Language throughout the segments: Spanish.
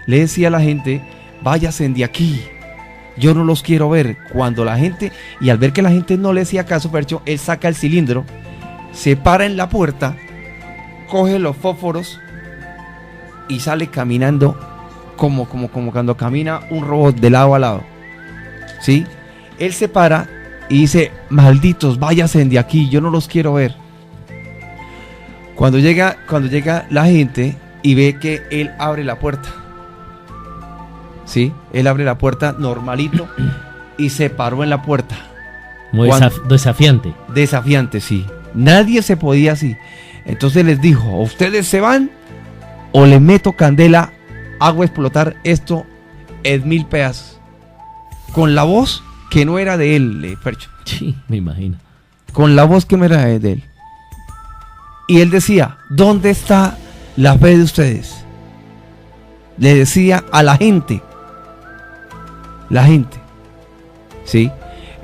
le decía a la gente, váyanse de aquí, yo no los quiero ver. Cuando la gente, y al ver que la gente no le hacía caso, Fercho, él saca el cilindro, se para en la puerta, coge los fósforos y sale caminando como cuando camina un robot de lado a lado, ¿sí? Él se para y dice, malditos, váyanse de aquí, yo no los quiero ver. Cuando llega la gente y ve que él abre la puerta, ¿sí? Él abre la puerta normalito y se paró en la puerta. Muy desafiante. Desafiante, sí. Nadie se podía así. Entonces les dijo, ¿o ustedes se van o les meto candela, hago explotar esto en 1000 pedazos? Con la voz que no era de él, Fercho. Sí, me imagino. Con la voz que no era de él. Y él decía, ¿dónde está la fe de ustedes? Le decía a la gente, ¿sí?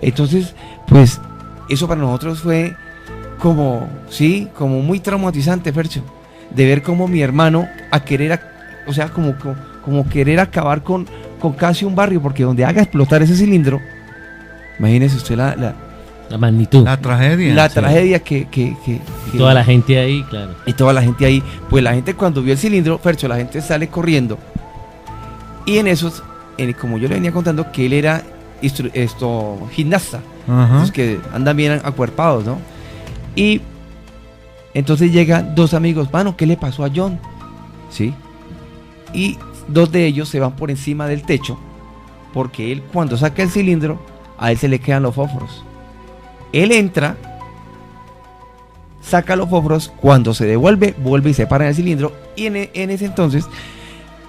Entonces, pues, eso para nosotros fue como, sí, como muy traumatizante, Fercho, de ver cómo mi hermano como querer acabar con casi un barrio, porque donde haga explotar ese cilindro, imagínese usted la magnitud. La tragedia. La tragedia que toda la gente ahí, claro. Y toda la gente ahí, pues la gente cuando vio el cilindro, Fercho, la gente sale corriendo. Y en esos, como yo le venía contando, que él era gimnasta, entonces que andan bien acuerpados, ¿no? Y entonces llegan dos amigos, mano, ¿qué le pasó a John? ¿Sí? Y dos de ellos se van por encima del techo, porque él cuando saca el cilindro, a él se le quedan los fósforos. Él entra, saca los fósforos, cuando se devuelve, vuelve y se para en el cilindro, y en ese entonces,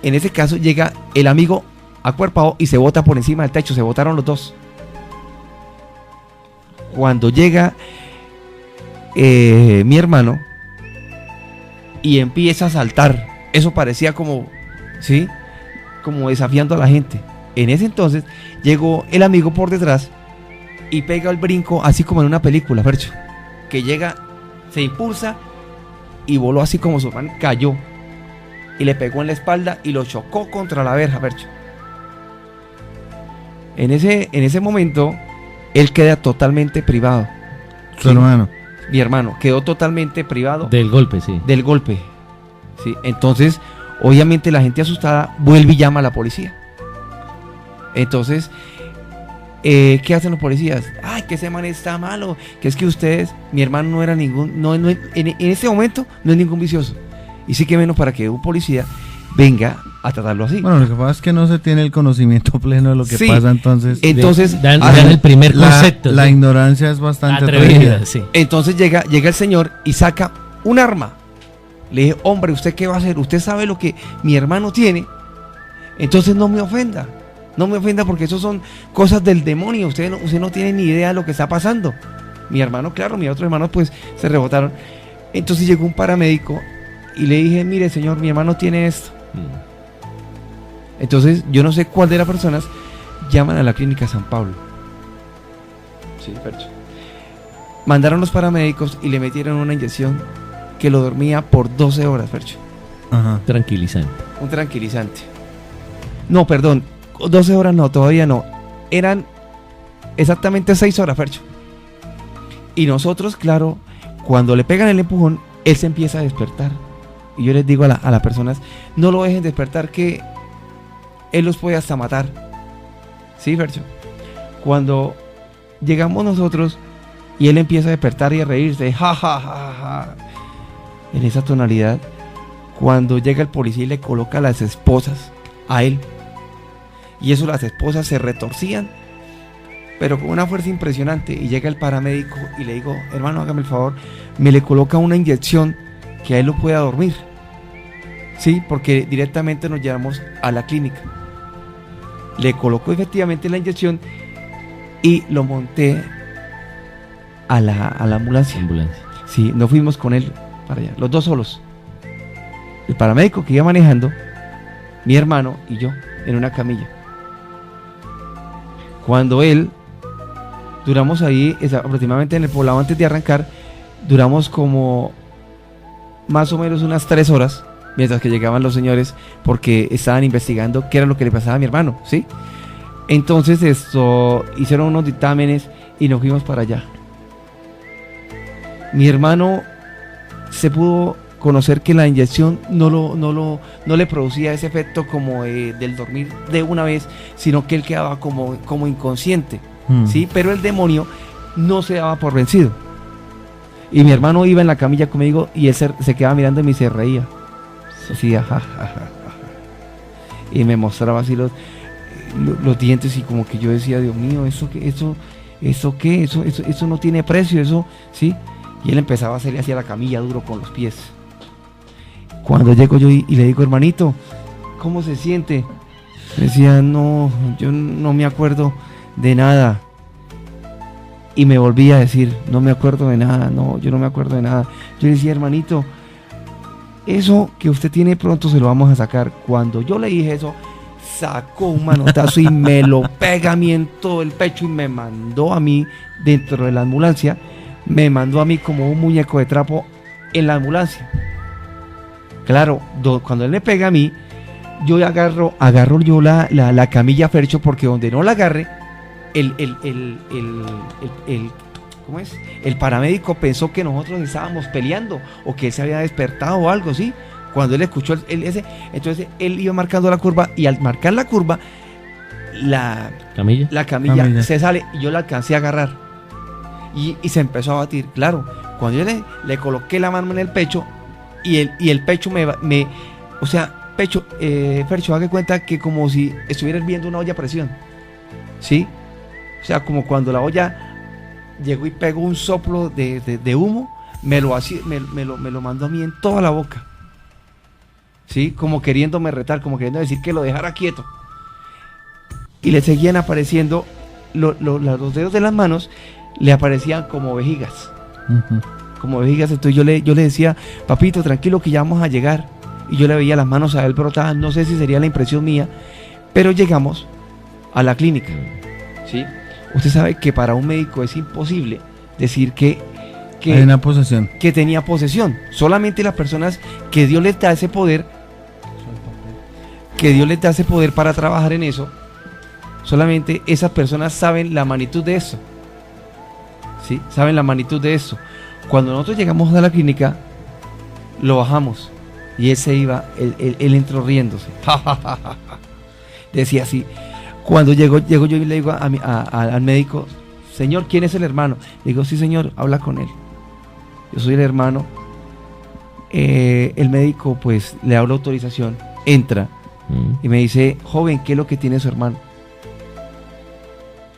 en ese caso, llega el amigo acuerpado y se bota por encima del techo, se botaron los dos. Cuando llega mi hermano y empieza a saltar, eso parecía como, ¿sí? Como desafiando a la gente. En ese entonces llegó el amigo por detrás y pega el brinco así como en una película, Fercho, que llega, se impulsa y voló así como Superman, cayó y le pegó en la espalda y lo chocó contra la verja, Fercho. En ese momento él queda totalmente privado. Su hermano. Mi hermano quedó totalmente privado del golpe, sí. Del golpe, sí. Entonces, obviamente la gente asustada vuelve y llama a la policía. Entonces, ¿qué hacen los policías? Ay, que ese man está malo, que es que ustedes, mi hermano no era en este momento no es ningún vicioso. Y sí que menos para que un policía venga a tratarlo así. Bueno, lo que pasa es que no se tiene el conocimiento pleno de lo que pasa, entonces dan el primer concepto. La ignorancia es bastante atrevida, sí. Entonces llega el señor y saca un arma. Le dije, hombre, ¿usted qué va a hacer? Usted sabe lo que mi hermano tiene. Entonces no me ofenda. No me ofenda porque eso son cosas del demonio. Usted no tiene ni idea de lo que está pasando. Mi hermano, claro, mis otros hermanos pues se rebotaron. Entonces llegó un paramédico y le dije, mire señor, mi hermano tiene esto. Entonces yo no sé cuál de las personas llaman a la clínica San Pablo. Sí, Fercho. Mandaron los paramédicos y le metieron una inyección que lo dormía por 12 horas, Fercho. Ajá. Tranquilizante. Un tranquilizante. No, perdón, 12 horas no, todavía no. Eran exactamente 6 horas, Fercho. Y nosotros, claro, cuando le pegan el empujón, él se empieza a despertar. Y yo les digo a las personas, no lo dejen despertar, que él los puede hasta matar. Sí, Fercho. Cuando llegamos nosotros y él empieza a despertar y a reírse, ja, ja, ja, ja, en esa tonalidad, cuando llega el policía y le coloca las esposas a él, y eso las esposas se retorcían, pero con una fuerza impresionante, y llega el paramédico y le digo, hermano, hágame el favor, me le coloca una inyección que a él lo pueda dormir, sí, porque directamente nos llevamos a la clínica. Le colocó efectivamente la inyección y lo monté a la ambulancia. Sí, nos fuimos con él para allá, los dos solos. El paramédico que iba manejando, mi hermano y yo, en una camilla. Cuando él, duramos ahí, aproximadamente en el poblado antes de arrancar, duramos como más o menos unas 3 horas mientras que llegaban los señores, porque estaban investigando qué era lo que le pasaba a mi hermano, ¿sí? Entonces hicieron unos dictámenes y nos fuimos para allá. Mi hermano se pudo conocer que la inyección no le producía ese efecto como del dormir de una vez, sino que él quedaba como inconsciente, ¿sí? Pero el demonio no se daba por vencido. Y mi hermano iba en la camilla conmigo y él se quedaba mirando y se reía. Decía, ja, ja, ja, ja. Y me mostraba así los dientes y como que yo decía, Dios mío, ¿eso no tiene precio, eso, ¿sí? Y él empezaba a hacerle hacia la camilla duro con los pies. Cuando llego yo y le digo, hermanito, ¿cómo se siente? Me decía, no, yo no me acuerdo de nada. Y me volvía a decir, no me acuerdo de nada, no, yo no me acuerdo de nada. Yo le decía, hermanito, eso que usted tiene pronto se lo vamos a sacar. Cuando yo le dije eso, sacó un manotazo y me lo pega a mí en todo el pecho y me mandó a mí dentro de la ambulancia, me mandó a mí como un muñeco de trapo en la ambulancia. Claro, cuando él me pega a mí, yo agarro yo la camilla, Fercho, porque donde no la agarre, ¿cómo es? El paramédico pensó que nosotros estábamos peleando o que él se había despertado o algo, ¿sí? Cuando él escuchó entonces él iba marcando la curva y al marcar la curva, la camilla se sale y yo la alcancé a agarrar y se empezó a batir. Claro, cuando yo le coloqué la mano en el pecho y el pecho o sea, pecho, Fercho, haga cuenta que como si estuviera hirviendo una olla a presión, ¿sí? O sea, como cuando la olla llegó y pegó un soplo de humo, me lo mandó a mí en toda la boca, ¿sí? Como queriéndome retar, como queriendo decir que lo dejara quieto. Y le seguían apareciendo los dedos de las manos, le aparecían como vejigas. Como vejigas. Entonces yo le decía, papito, tranquilo que ya vamos a llegar. Y yo le veía las manos a él brotadas, no sé si sería la impresión mía, pero llegamos a la clínica, ¿sí? Usted sabe que para un médico es imposible decir que hay una posesión, que tenía posesión. Solamente las personas que Dios les da ese poder, para trabajar en eso, solamente esas personas saben la magnitud de eso, ¿sí? Saben la magnitud de eso. Cuando nosotros llegamos a la clínica, lo bajamos y él se iba, él entró riéndose. Decía así. Cuando llego yo y le digo al médico, señor, ¿quién es el hermano? Le digo, sí, señor, habla con él. Yo soy el hermano. El médico pues le da la autorización, entra y me dice, joven, ¿qué es lo que tiene su hermano?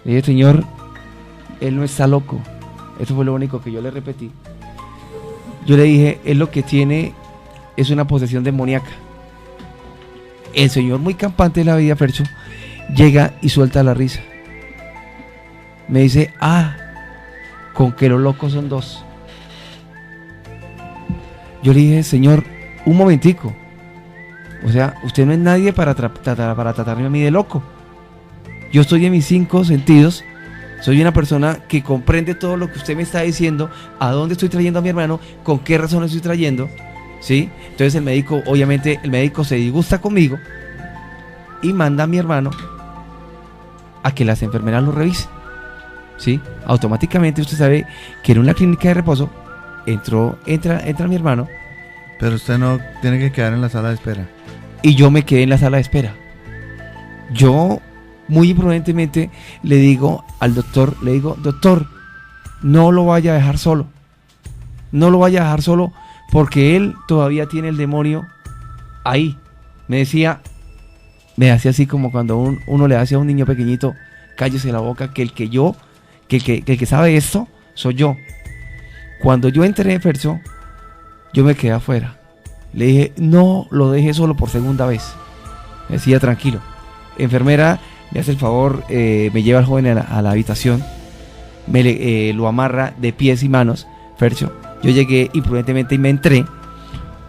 Le dije, señor, él no está loco. Eso fue lo único que yo le repetí. Yo le dije, él lo que tiene es una posesión demoníaca. El señor, muy campante de la vida, Fercho, llega y suelta la risa. Me dice, con que los locos son dos. Yo le dije, señor, un momentico. O sea, usted no es nadie para tratarme a mí de loco. Yo estoy en mis 5 sentidos. Soy una persona que comprende todo lo que usted me está diciendo, a dónde estoy trayendo a mi hermano, con qué razón lo estoy trayendo, ¿sí? Entonces obviamente el médico se disgusta conmigo y manda a mi hermano a que las enfermeras lo revisen, ¿sí? Automáticamente usted sabe que en una clínica de reposo entra mi hermano. Pero usted no tiene que quedar en la sala de espera. Y yo me quedé en la sala de espera. Yo muy imprudentemente le digo al doctor, doctor, no lo vaya a dejar solo. No lo vaya a dejar solo porque él todavía tiene el demonio ahí. Me hacía así como cuando uno le hace a un niño pequeñito, cállese la boca, que el que sabe esto soy yo. Cuando yo entré, Fercho, yo me quedé afuera. Le dije, no lo deje solo por segunda vez. Me decía, tranquilo. Enfermera, me hace el favor, me lleva al joven a la habitación, lo amarra de pies y manos, Fercho. Yo llegué imprudentemente y me entré.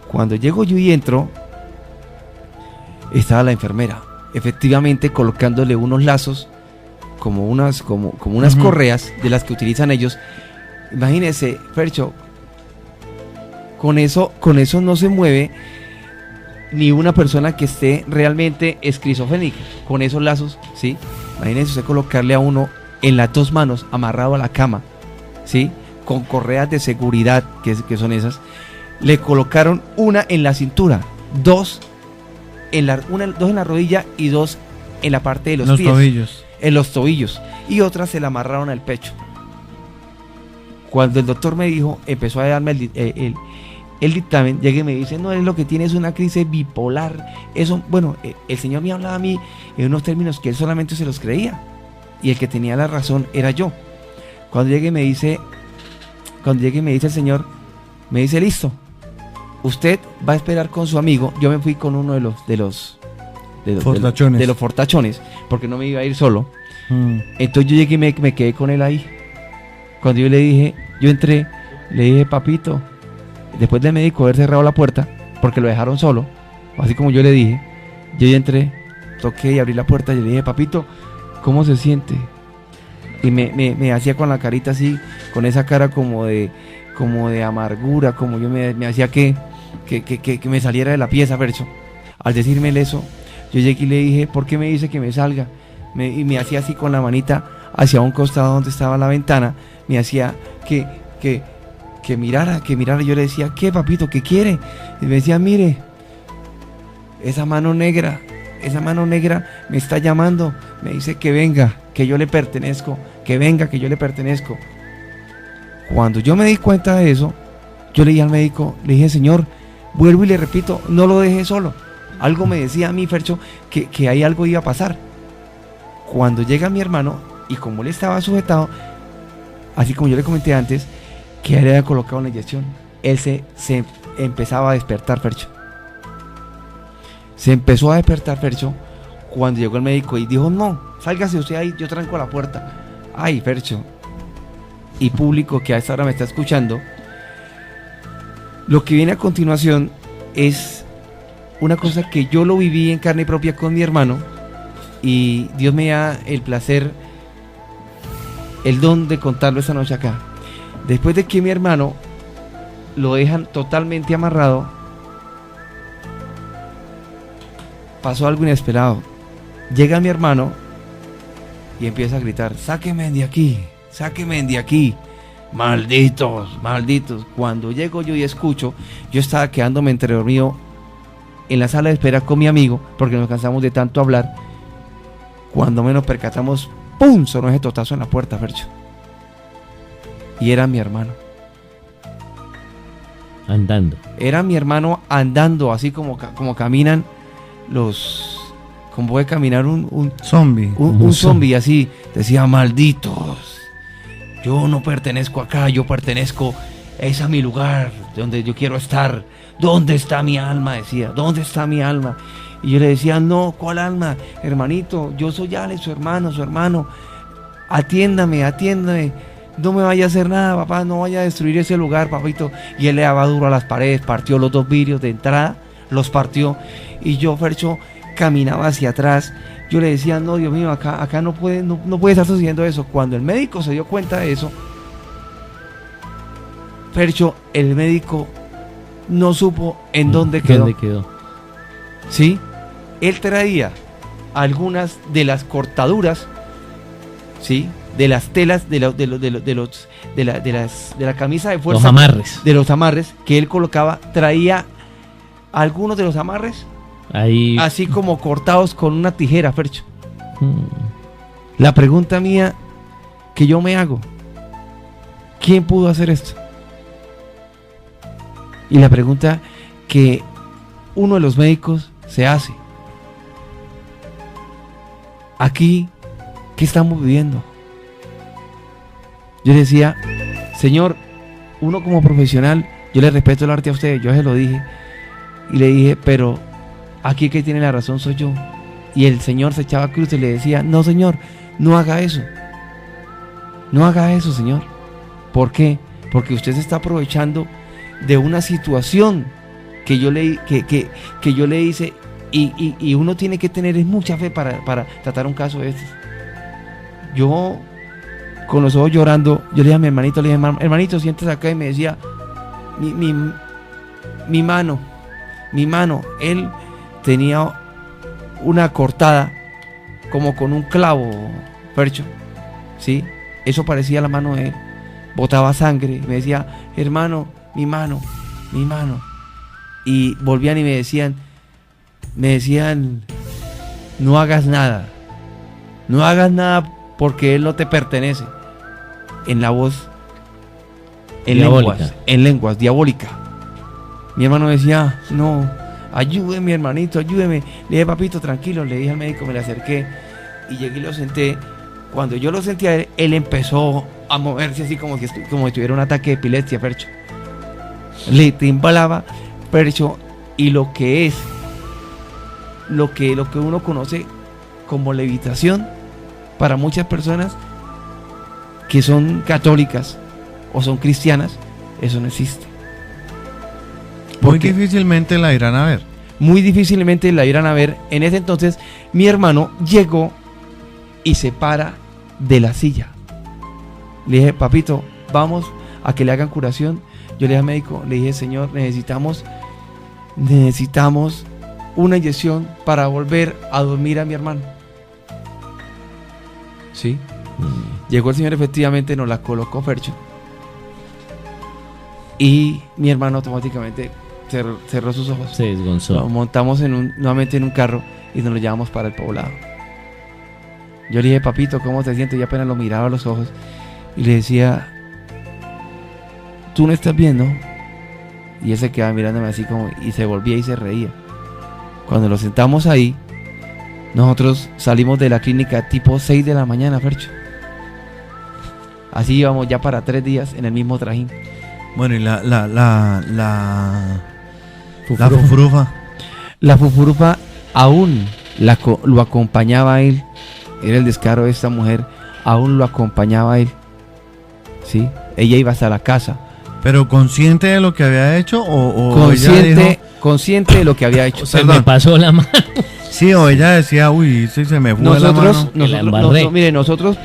Cuando llego yo y entro, estaba la enfermera, efectivamente colocándole unos lazos, como unas correas de las que utilizan ellos. Imagínense, Fercho, con eso no se mueve ni una persona que esté realmente esquizofrénica, con esos lazos, ¿sí? Imagínense usted colocarle a uno en las dos manos, amarrado a la cama, ¿sí? Con correas de seguridad, que son esas. Le colocaron una en la cintura, dos en la rodilla y dos en la parte de los pies. Tobillos. En los tobillos. Y otra se la amarraron al pecho. Cuando el doctor me dijo, empezó a darme el dictamen, llegué y me dice, no, es lo que tiene es una crisis bipolar. Eso, bueno, el señor me hablaba a mí en unos términos que él solamente se los creía. Y el que tenía la razón era yo. Cuando llegué y me dice el señor, me dice, listo, usted va a esperar con su amigo. Yo me fui con uno de los fortachones, porque no me iba a ir solo. Entonces yo llegué y me quedé con él ahí. Cuando yo entré, le dije, papito, después del médico haber cerrado la puerta, porque lo dejaron solo, así como yo le dije, yo ya entré, toqué y abrí la puerta y le dije, papito, ¿cómo se siente? Y me hacía con la carita así, con esa cara como de amargura, como yo me hacía que me saliera de la pieza, Fercho. Al decirme eso, yo llegué y le dije, ¿por qué me dice que me salga? Y me hacía así con la manita hacia un costado donde estaba la ventana, me hacía que mirara. Yo le decía, ¿qué, papito? ¿Qué quiere? Y me decía, mire, esa mano negra me está llamando, me dice que venga, que yo le pertenezco, que venga, que yo le pertenezco. Cuando yo me di cuenta de eso, yo le dije al médico, le dije, señor, vuelvo y le repito, no lo deje solo. Algo me decía a mí, Fercho, que ahí algo iba a pasar. Cuando llega mi hermano, y como él estaba sujetado, así como yo le comenté antes, que él había colocado una inyección, él se empezaba a despertar, Fercho. Se empezó a despertar, Fercho, cuando llegó el médico y dijo, no, sálgase usted ahí, yo tranco la puerta. Ay, Fercho, y público que a esta hora me está escuchando, lo que viene a continuación es una cosa que yo lo viví en carne propia con mi hermano, y Dios me da el placer, el don de contarlo esta noche acá. Después de que mi hermano lo dejan totalmente amarrado, pasó algo inesperado. Llega mi hermano y empieza a gritar, sáquenme de aquí, malditos. Cuando llego yo y escucho, yo estaba quedándome entre dormido en la sala de espera con mi amigo, porque nos cansamos de tanto hablar. Cuando menos percatamos, ¡pum!, sonó ese totazo en la puerta, Fercho. Y era mi hermano. Andando. Era mi hermano andando, así como caminan como puede caminar un zombie. Un zombie, así. Decía, malditos. Yo no pertenezco acá, yo pertenezco, es a mi lugar, donde yo quiero estar. ¿Dónde está mi alma? Decía, ¿dónde está mi alma? Y yo le decía, no, ¿cuál alma? Hermanito, yo soy Alex, su hermano. Atiéndame. No me vaya a hacer nada, papá, no vaya a destruir ese lugar, papito. Y él le daba duro a las paredes, partió los dos vidrios de entrada, los partió. Y yo, Fercho, caminaba hacia atrás. Yo le decía, no, Dios mío, acá no puede estar sucediendo eso. Cuando el médico se dio cuenta de eso, Fercho, el médico no supo en dónde quedó. ¿Sí? Él traía algunas de las cortaduras, ¿sí?, de las telas de la camisa de fuerza, los amarres que él colocaba. Traía algunos de los amarres ahí, así como cortados con una tijera, Fercho. La pregunta mía que yo me hago, ¿quién pudo hacer esto? Y la pregunta que uno de los médicos se hace, aquí, ¿qué estamos viviendo? Yo le decía, señor, uno como profesional, yo le respeto el arte a usted, yo se lo dije, y le dije, pero aquí el que tiene la razón soy yo. Y el señor se echaba cruz y le decía, no, señor, no haga eso, señor. ¿Por qué? Porque usted se está aprovechando de una situación que yo le hice, y uno tiene que tener mucha fe para tratar un caso de estos. Yo, con los ojos llorando, yo le dije a mi hermanito, hermanito, siéntese acá, y me decía, mi mano, él tenía una cortada como con un clavo, Fercho, ¿sí? Eso parecía la mano de él. Botaba sangre. Me decía, hermano, mi mano. Y volvían y me decían, no hagas nada porque él no te pertenece. En la voz, en lenguas diabólica. Mi hermano decía, no, ayúdeme, hermanito, ayúdeme. Le dije, papito, tranquilo. Le dije al médico, me le acerqué y llegué y lo senté. Cuando yo lo sentí a él, él empezó a moverse así como si tuviera un ataque de epilepsia, Fercho. Le temblaba, Fercho, y lo que uno conoce como levitación, para muchas personas que son católicas o son cristianas, eso no existe. Muy difícilmente la irán a ver. Muy difícilmente la irán a ver. En ese entonces, mi hermano llegó y se para de la silla. Le dije, papito, vamos a que le hagan curación. Yo le dije al médico, le dije, señor, necesitamos una inyección para volver a dormir a mi hermano. ¿Sí? Llegó el señor, efectivamente nos la colocó, Fercho. Y mi hermano automáticamente cerró sus ojos. Se desgonzó. Lo montamos nuevamente en un carro y nos lo llevamos para el poblado. Yo le dije, papito, ¿cómo te sientes? Y apenas lo miraba a los ojos y le decía, ¿tú no estás viendo? Y él se quedaba mirándome así como, y se volvía y se reía. Cuando lo sentamos ahí, nosotros salimos de la clínica tipo 6 de la mañana, Fercho. Así íbamos ya para 3 días en el mismo trajín. Bueno, y la fufurufa. La fufurufa aún lo acompañaba a él. Era el descaro de esta mujer. Aún lo acompañaba a él. ¿Sí? Ella iba hasta la casa. ¿Pero consciente de lo que había hecho o consciente, ella dijo, consciente de lo que había hecho? Se me pasó la mano. Sí, o ella decía, uy, sí, se me fue la mano. Mire, nosotros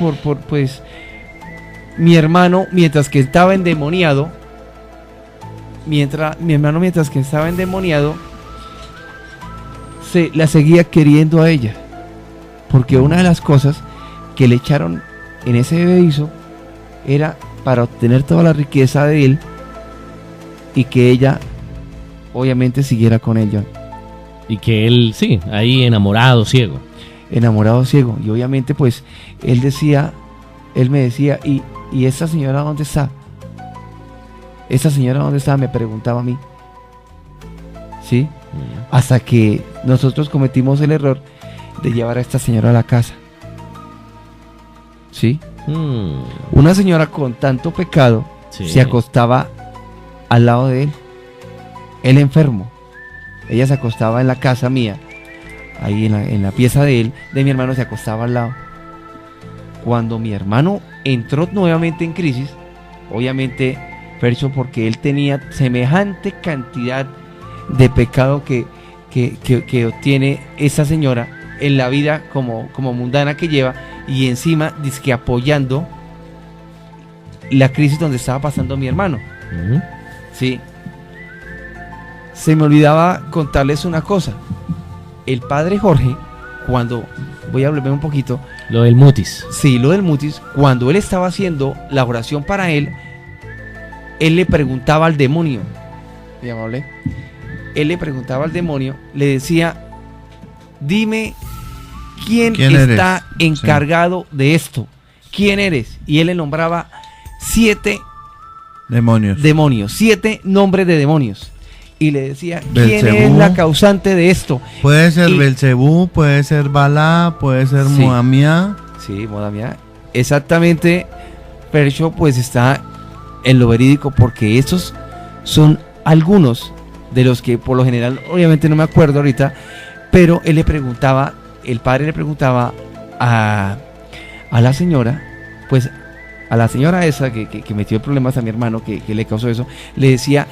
pues mi hermano, mientras que estaba endemoniado, la seguía queriendo a ella, porque una de las cosas que le echaron en ese bebehizo era para obtener toda la riqueza de él y que ella obviamente siguiera con ella. Y que él, sí, ahí enamorado ciego. Y obviamente pues él me decía, ¿y esa señora dónde está? ¿Esa señora dónde está? Me preguntaba a mí. ¿Sí? Hasta que nosotros cometimos el error de llevar a esta señora a la casa. ¿Sí? Una señora con tanto pecado, sí, se acostaba al lado de él enfermo. Ella se acostaba en la casa mía, ahí en la pieza de mi hermano, se acostaba al lado. Cuando mi hermano entró nuevamente en crisis, obviamente, Fercho, porque él tenía semejante cantidad de pecado que obtiene esa señora en la vida como mundana que lleva, y encima dizque apoyando la crisis donde estaba pasando mi hermano. Sí. Se me olvidaba contarles una cosa. El padre Jorge, cuando voy a hablar un poquito, lo del mutis. Sí, lo del mutis. Cuando él estaba haciendo la oración para él le preguntaba al demonio, muy amable, él le preguntaba al demonio, le decía, dime quién está encargado de esto, quién eres, y él le nombraba 7 demonios, 7 nombres de demonios, y le decía, ¿quién es la causante de esto? Puede ser Belcebú, puede ser Balá, puede ser Mohamia. Sí, Mohamia, exactamente. Fercho, pues está en lo verídico, porque estos son algunos de los que por lo general, obviamente no me acuerdo ahorita, pero el padre le preguntaba a la señora, pues a la señora esa que metió problemas a mi hermano, que le causó eso, le decía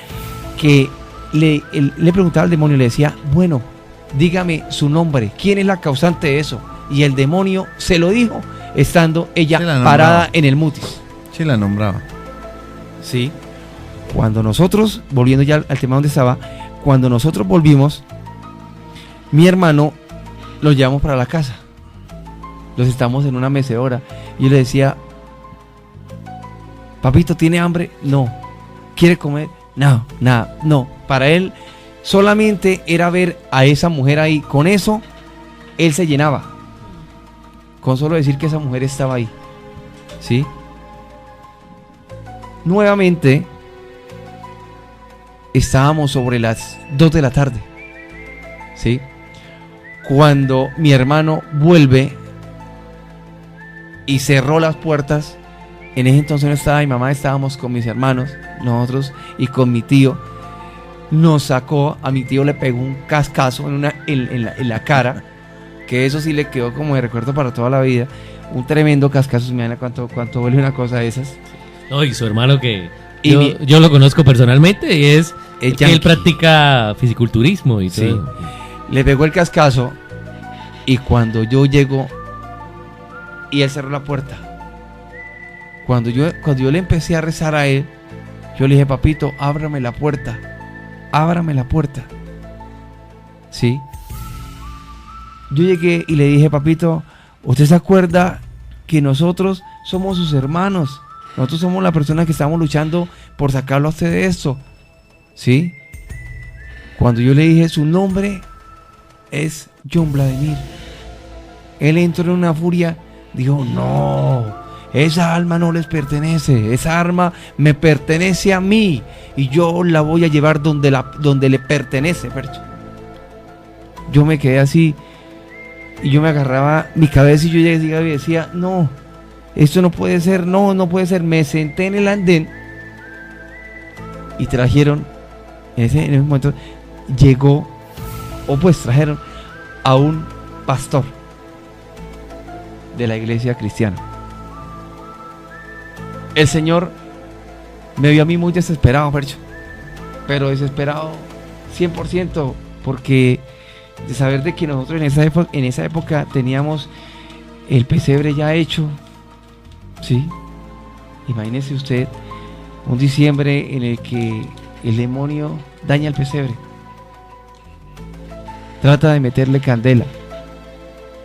que le preguntaba al demonio, le decía, bueno, dígame su nombre, ¿quién es la causante de eso? Y el demonio se lo dijo, estando ella parada en el mutis. Sí, la nombraba. Sí. Cuando nosotros, volviendo ya al tema donde estaba, cuando nosotros volvimos, mi hermano lo llevamos para la casa. Los estamos en una mecedora. Y yo le decía, papito, ¿tiene hambre? No. ¿Quiere comer? No, nada, no. Para él solamente era ver a esa mujer ahí. Con eso, él se llenaba. Con solo decir que esa mujer estaba ahí. ¿Sí? Nuevamente, estábamos sobre las 2 de la tarde. ¿Sí? Cuando mi hermano vuelve y cerró las puertas. En ese entonces no estaba mi mamá, estábamos con mis hermanos, nosotros y con mi tío. Nos sacó, a mi tío le pegó un cascazo en la cara, que eso sí le quedó como de recuerdo para toda la vida. Un tremendo cascazo, mira cuánto duele una cosa de esas. No, y su hermano que Y yo lo conozco personalmente y es que yankee. él practica fisiculturismo y Sí. todo. Le pegó el cascazo y cuando yo llego y él cerró la puerta. Cuando yo le empecé a rezar a él, yo le dije, papito, ábrame la puerta. Ábrame la puerta. ¿Sí? Yo llegué y le dije, papito, ¿usted se acuerda que nosotros somos sus hermanos? Nosotros somos la persona que estamos luchando por sacarlo a usted de esto. ¿Sí? Cuando yo le dije, su nombre es John Vladimir. Él entró en una furia, dijo, no, esa alma no les pertenece, esa alma me pertenece a mí y yo la voy a llevar donde le pertenece, Fercho. Yo me quedé así y yo me agarraba mi cabeza y yo llegaba y decía, no, esto no puede ser, no puede ser. Me senté en el andén y trajeron, en ese momento trajeron a un pastor de la iglesia cristiana. El Señor me vio a mí muy desesperado, Fercho, pero desesperado 100%, porque de saber de que nosotros en esa época teníamos el pesebre ya hecho, ¿sí? Imagínese usted un diciembre en el que el demonio daña el pesebre, trata de meterle candela,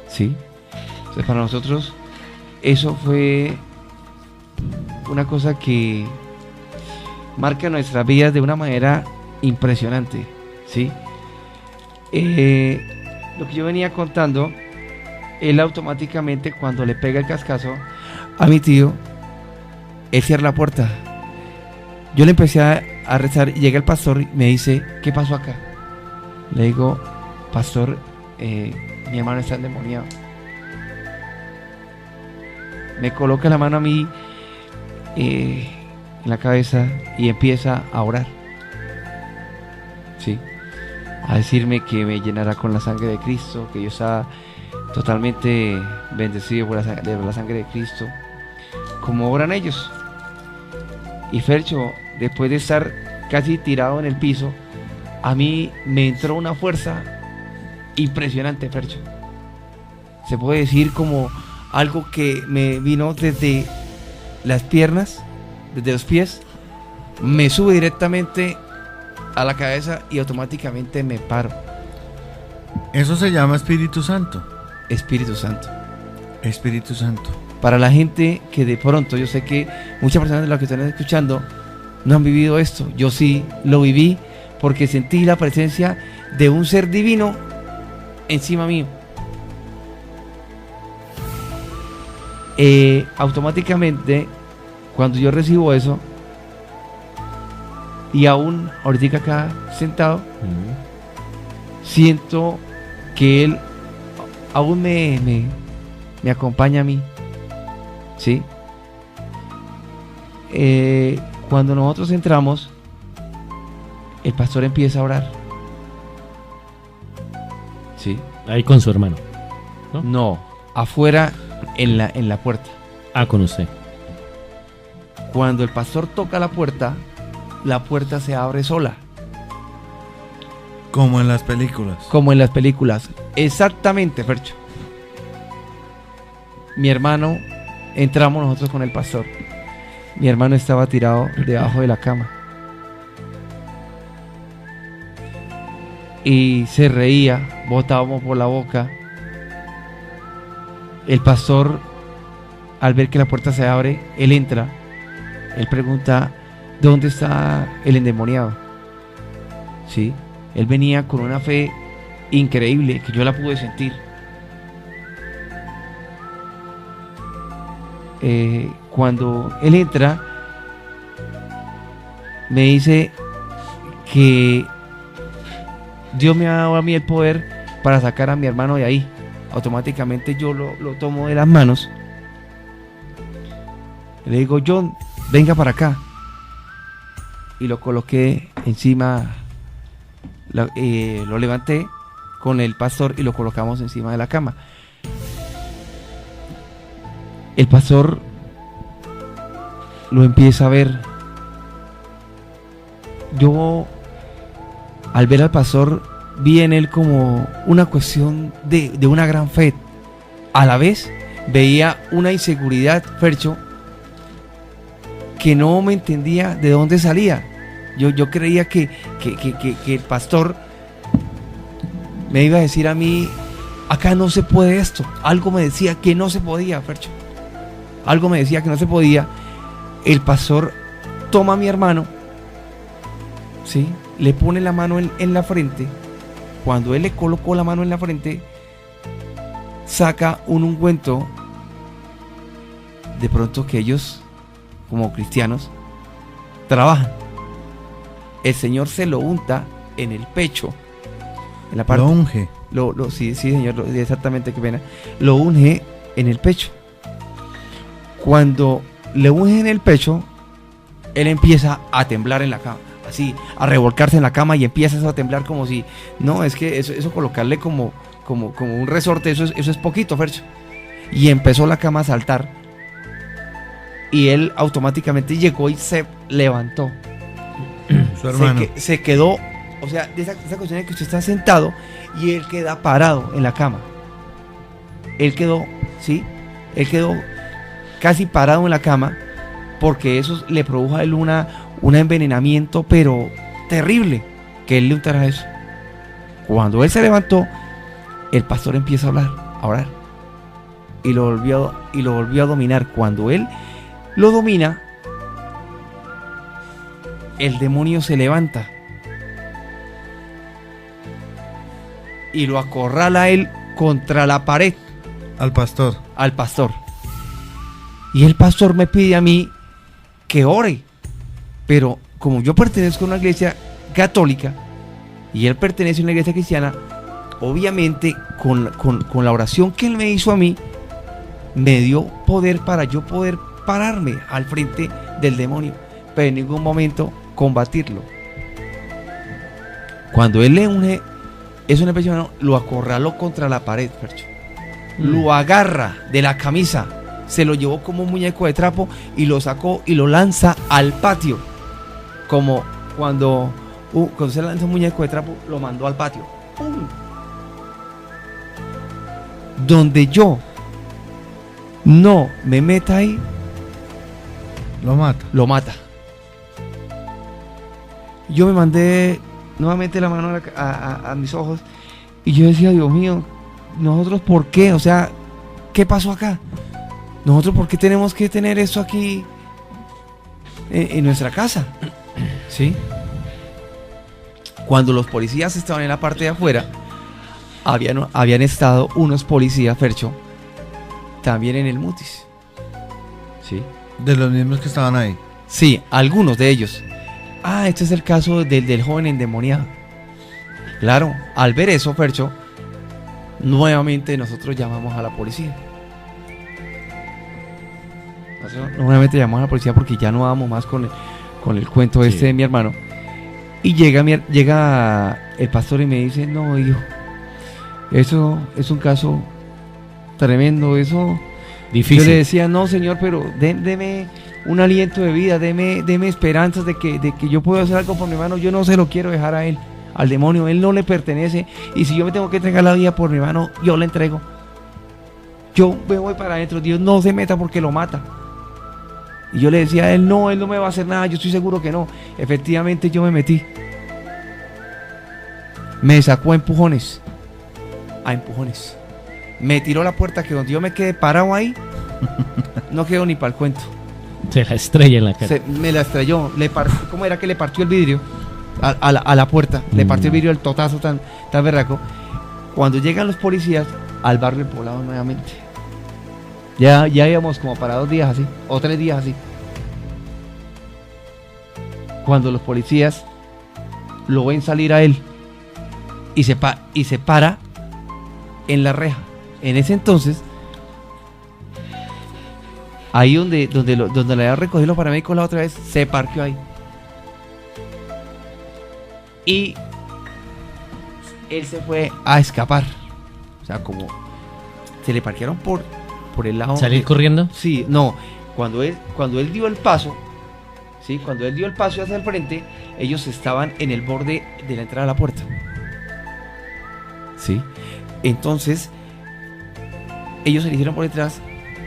¿sí? Entonces para nosotros eso fue una cosa que marca nuestras vidas de una manera impresionante, ¿sí? Lo que yo venía contando, él automáticamente cuando le pega el cascazo a mi tío, él cierra la puerta. Yo le empecé a rezar y llega el pastor y me dice, ¿qué pasó acá? Le digo, pastor, mi hermano está endemoniado. Me coloca la mano a mí en la cabeza y empieza a orar, ¿sí? A decirme que me llenara con la sangre de Cristo, que yo estaba totalmente bendecido por la sangre de Cristo, como oran ellos. Y Fercho, después de estar casi tirado en el piso, a mí me entró una fuerza impresionante, Fercho. Se puede decir como algo que me vino desde las piernas, desde los pies, me sube directamente a la cabeza y automáticamente me paro. Eso se llama Espíritu Santo. Espíritu Santo. Espíritu Santo. Para la gente que de pronto, yo sé que muchas personas de las que están escuchando no han vivido esto. Yo sí lo viví porque sentí la presencia de un ser divino encima mío. Automáticamente, cuando yo recibo eso, y aún ahorita acá sentado, siento que él aún me acompaña a mí, ¿sí? Cuando nosotros entramos, el pastor empieza a orar, ¿sí? Ahí con su hermano. No, afuera en la puerta. Ah, con usted. Cuando el pastor toca la puerta se abre sola. Como en las películas. Como en las películas. Exactamente, Fercho. Mi hermano, entramos nosotros con el pastor. Mi hermano estaba tirado debajo de la cama. y se reía, botábamos por la boca. El pastor, al ver que la puerta se abre, él entra, él pregunta, ¿dónde está el endemoniado? ¿Sí? Él venía con una fe increíble que yo la pude sentir. Cuando él entra, me dice que Dios me ha dado a mí el poder para sacar a mi hermano de ahí. Automáticamente yo lo tomo de las manos. Le digo, John, venga para acá. Y lo coloqué encima, lo levanté con el pastor y lo colocamos encima de la cama. El pastor lo empieza a ver. Yo, al ver al pastor, vi en él como una cuestión de una gran fe. A la vez, veía una inseguridad, Fercho, que no me entendía de dónde salía. Yo creía que el pastor me iba a decir a mí, acá no se puede esto. Algo me decía que no se podía, Fercho. Algo me decía que no se podía. El pastor toma a mi hermano, ¿sí? Le pone la mano en la frente. Cuando él le colocó la mano en la frente, saca un ungüento. De pronto que ellos, como cristianos, trabajan. El Señor se lo unta en el pecho, en la parte. Lo unge. Sí, Señor, exactamente, qué pena. Lo unge en el pecho. Cuando le unge en el pecho, él empieza a temblar en la cama, así, a revolcarse en la cama y empieza a temblar como si, no, es que eso colocarle como un resorte, eso es poquito, Fercho. Y empezó la cama a saltar y él automáticamente llegó y se levantó. Su hermano. Se quedó, o sea, de esa cuestión de que usted está sentado y él queda parado en la cama. Él quedó casi parado en la cama, porque eso le produjo a él un envenenamiento, pero terrible, que él le untara eso. Cuando él se levantó, el pastor empieza a orar, y lo volvió a dominar. Cuando él lo domina, el demonio se levanta y lo acorrala a él contra la pared. Al pastor. Y el pastor me pide a mí que ore. Pero como yo pertenezco a una iglesia católica y él pertenece a una iglesia cristiana, obviamente con la oración que él me hizo a mí, me dio poder para yo poder pararme al frente del demonio, pero en ningún momento combatirlo. Cuando él le unge, es una persona, lo acorraló contra la pared, Fercho. Lo agarra de la camisa, se lo llevó como un muñeco de trapo y lo sacó y lo lanza al patio. Como cuando se lanza un muñeco de trapo, lo mandó al patio. Donde yo no me meta ahí, lo mata. Yo me mandé nuevamente la mano a mis ojos y yo decía, Dios mío, nosotros ¿por qué? O sea, ¿qué pasó acá? Nosotros ¿por qué tenemos que tener esto aquí en nuestra casa? ¿Sí? Cuando los policías estaban en la parte de afuera, habían estado unos policías, Fercho, también en el Mutis. ¿Sí? De los mismos que estaban ahí. Sí, algunos de ellos. Este es el caso del joven endemoniado. Claro, al ver eso, Fercho, nuevamente nosotros llamamos a la policía. Nuevamente llamamos a la policía porque ya no vamos más con el cuento de mi hermano. Y llega el pastor y me dice, no, hijo, eso es un caso tremendo, eso difícil. Yo le decía, no, señor, pero deme un aliento de vida, deme esperanzas de que yo puedo hacer algo por mi hermano. Yo no se lo quiero dejar a él, al demonio, él no le pertenece, y si yo me tengo que entregar la vida por mi hermano, yo la entrego. Yo me voy para adentro, Dios no se meta porque lo mata. Y yo le decía a él no me va a hacer nada, yo estoy seguro que no. Efectivamente yo me metí Me sacó a empujones. A empujones. Me tiró la puerta que donde yo me quedé parado ahí, no quedó ni para el cuento. Se la estrella en la cara. Me la estrelló. ¿Cómo era que le partió el vidrio? A la puerta. Le partió el vidrio el totazo tan berraco. Cuando llegan los policías al barrio del Poblado nuevamente. Ya íbamos como para 2 días así. O 3 días así. Cuando los policías lo ven salir a él y se para en la reja. En ese entonces, ahí donde le había recogido los paramédicos la otra vez, se parqueó ahí. Y él se fue a escapar. O sea, como se le parquearon por el lado. ¿Salir corriendo? Sí, no. Cuando él dio el paso, ¿sí? Cuando él dio el paso hacia el frente, ellos estaban en el borde de la entrada a la puerta. ¿Sí? Entonces, ellos se le hicieron por detrás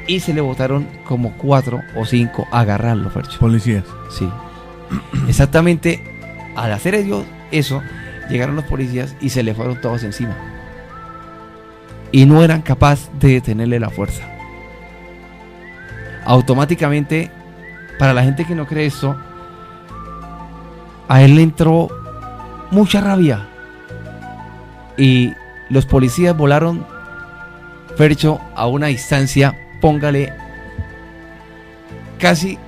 y se le botaron como 4 o 5 a agarrarlo, Fercho. Policías. Sí. Exactamente, al hacer eso, llegaron los policías y se le fueron todos encima. Y no eran capaces de detenerle la fuerza. Automáticamente, para la gente que no cree esto, a él le entró mucha rabia. Y los policías volaron, Fercho, a una distancia, póngale, casi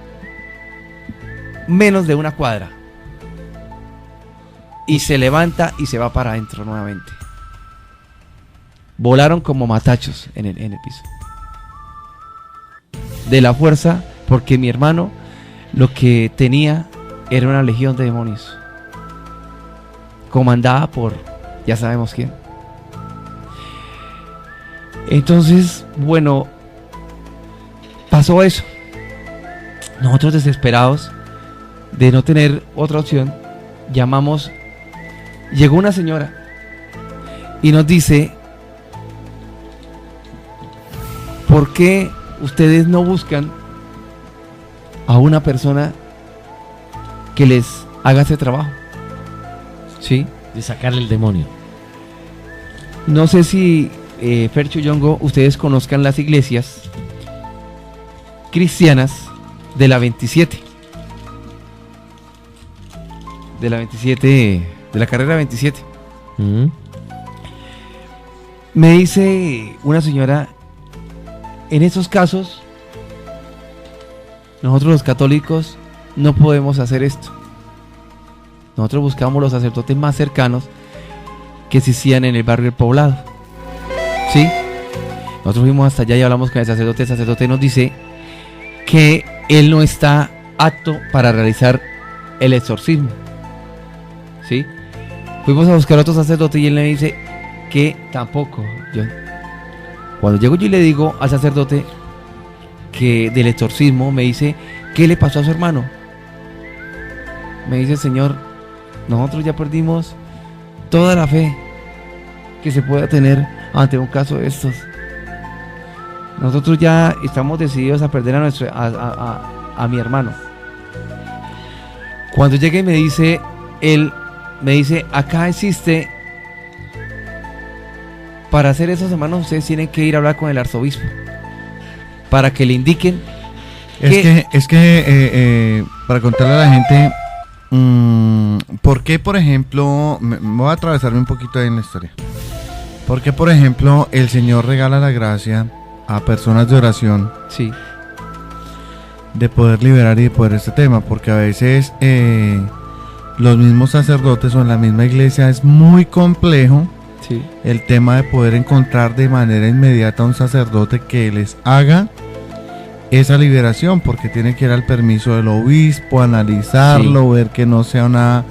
menos de 1 cuadra. Y se levanta y se va para adentro nuevamente. Volaron como matachos en el piso. De la fuerza, porque mi hermano lo que tenía era una legión de demonios. Comandada por ya sabemos quién. Entonces, bueno, pasó eso. Nosotros desesperados de no tener otra opción, llamamos. Llegó una señora y nos dice: ¿por qué ustedes no buscan a una persona que les haga ese trabajo? ¿Sí? De sacarle el demonio. No sé si Fercho y Yongo, ustedes conozcan las iglesias cristianas de la 27. De la carrera 27. Me dice una señora: en esos casos, nosotros los católicos no podemos hacer esto. Nosotros buscamos los sacerdotes más cercanos que existían en el barrio del Poblado. ¿Sí? Nosotros fuimos hasta allá y hablamos con el sacerdote. El sacerdote nos dice que él no está apto para realizar el exorcismo. ¿Sí? Fuimos a buscar a otro sacerdote y él le dice que tampoco. Cuando llego yo y le digo al sacerdote que del exorcismo, me dice: ¿qué le pasó a su hermano? Me dice: señor, nosotros ya perdimos toda la fe que se pueda tener ante un caso de estos. Nosotros ya estamos decididos a perder a mi hermano. Cuando llegue me dice él, acá existe, para hacer esos hermanos ustedes tienen que ir a hablar con el arzobispo para que le indiquen. Es que para contarle a la gente, ¿por qué, por ejemplo, voy a atravesarme un poquito ahí en la historia? ¿Por qué, por ejemplo, el Señor regala la gracia a personas de oración? Sí. De poder liberar y de poder este tema, porque a veces los mismos sacerdotes o en la misma iglesia es muy complejo, sí, el tema de poder encontrar de manera inmediata a un sacerdote que les haga esa liberación, porque tiene que ir al permiso del obispo, analizarlo, sí, ver que no sea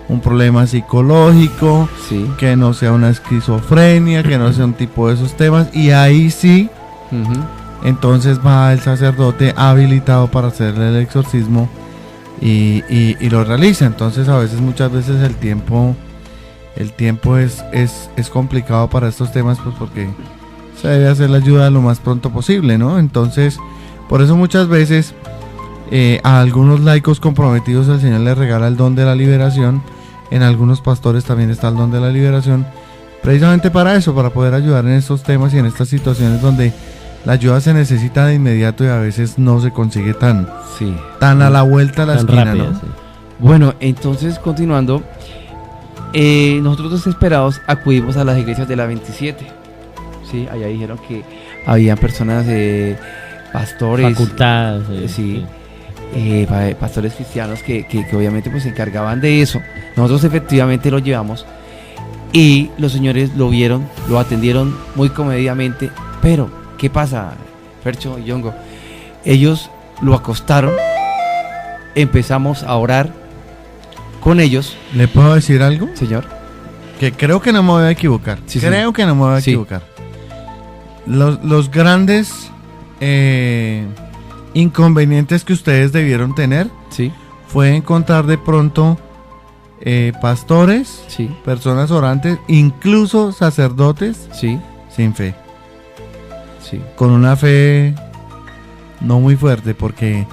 un problema psicológico, sí, que no sea una esquizofrenia, que no sea un tipo de esos temas, y ahí sí, entonces va el sacerdote habilitado para hacerle el exorcismo y lo realiza. Entonces muchas veces el tiempo es complicado para estos temas, pues porque se debe hacer la ayuda lo más pronto posible, ¿no? Entonces, por eso muchas veces a algunos laicos comprometidos el Señor les regala el don de la liberación En algunos pastores también está el don de la liberación, precisamente para eso, para poder ayudar en estos temas y en estas situaciones donde la ayuda se necesita de inmediato y a veces no se consigue tan Sí. a la vuelta de la Tan esquina, rápida, ¿no? sí. Bueno, entonces continuando, nosotros desesperados acudimos a las iglesias de la 27. Sí, allá dijeron que habían personas, pastores, Facultad. sí. Pastores cristianos que obviamente pues se encargaban de eso. Nosotros efectivamente lo llevamos y los señores lo vieron, lo atendieron muy comedidamente, pero ¿qué pasa, Fercho y Yongo? Ellos lo acostaron, empezamos a orar con ellos, ¿Le puedo decir algo? señor. Que creo que no me voy a equivocar. Sí, creo que no me voy a Sí. equivocar. Los grandes inconvenientes que ustedes debieron tener Sí, fue encontrar de pronto pastores, sí, personas orantes, incluso sacerdotes sí, sin fe. sí, Con una fe no muy fuerte, porque